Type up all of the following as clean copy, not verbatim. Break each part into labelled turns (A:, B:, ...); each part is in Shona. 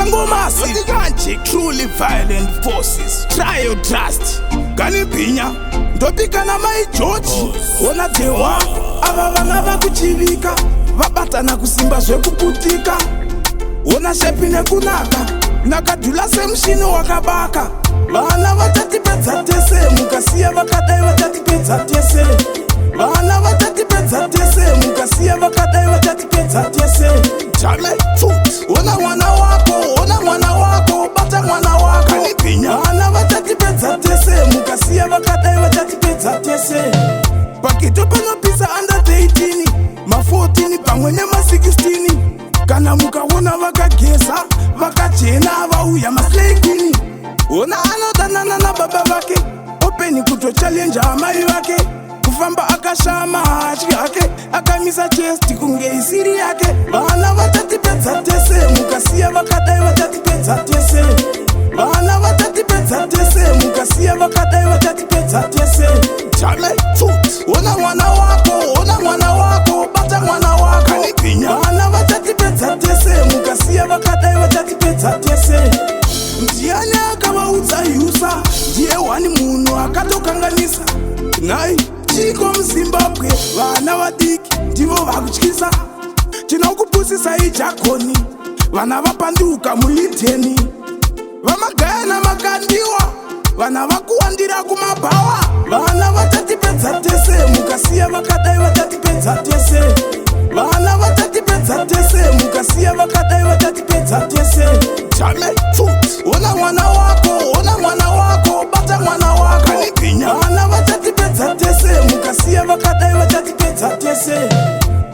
A: Sangomasi truly violent forces. Try your trust. Ganipinya ndopika na mai George. Ona tewa ava vana vakuchivika vabatana kusimba zvekuputika. Ona shepi nekunaka nakadhula semushini wakabaka. Vana vatatipedza tese mukasiya vakadai vatatipedza tese. Vana vatatipedza tese mukasiya vakadai vatatipedza tese. Chame foot. Ona mwana wako bata mwana wako. Vana vatatipedza tese mukasiya vakadai vatatipedza tese. Pakito panopisa under 18 ma14 pamwe nema16. Kana mukaona vakageza vakachena vauya maslekini. Ona anodanana na baba vake openi kutochallenge amai vake. Kufamba akashama hatyi yake akamisa chest kunge isiri yake. Vana vatatipedza tese mukasiya vakadai vatatipedza tese. Vana vatatipedza tese mukasiya vakadai vatatipedza tese. Chame foot. Ona mwana wako bata mwana wako. Vana vatatipedza tese mukasiya vakadai vatatipedza tese. Ndiani akavaudza yusa ndiye wani munhu akatokanganisa. Nai chiko muZimbabwe vana vadiki ndivo vakutyisa. Tinokupusisa iJakoni vana vapanduka muLideni. Vamagaya namakandiwa vana vakuwandira kumabhawa. Vana vatatipedza tese mukasiya vakadai vatatipedza tese. Vana vatatipedza tese mukasiya vakadai vatatipedza tese. Chame foot. Ona mwana wako bata mwana wako. Vana vatatipedza tese mukasiya vakadai vatatipedza tese.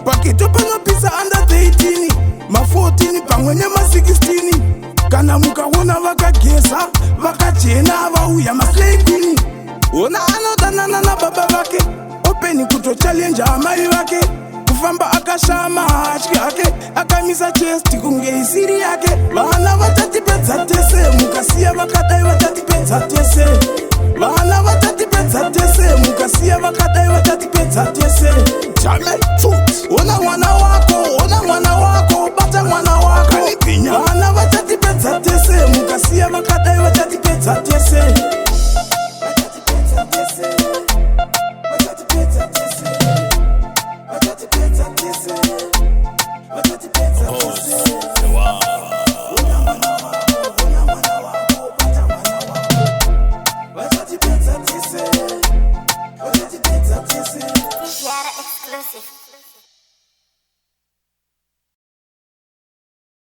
A: Pakito panopisa under 18 ma14 pamwe nema16. Kana mukaona vakageza vakachena vauya maslekini. Ona anodanana na baba vake openi kutochallenge amai vake. Kufamba akashama hatyi yake akamisa chest kunge isiri yake. Vana vatatipedza tese mukasiya vakadai vatatipedza tese. Vana vatatipedza tese mukasiya vakadai vatatipedza tese. Chame foot. Ona mwana wako bata mwana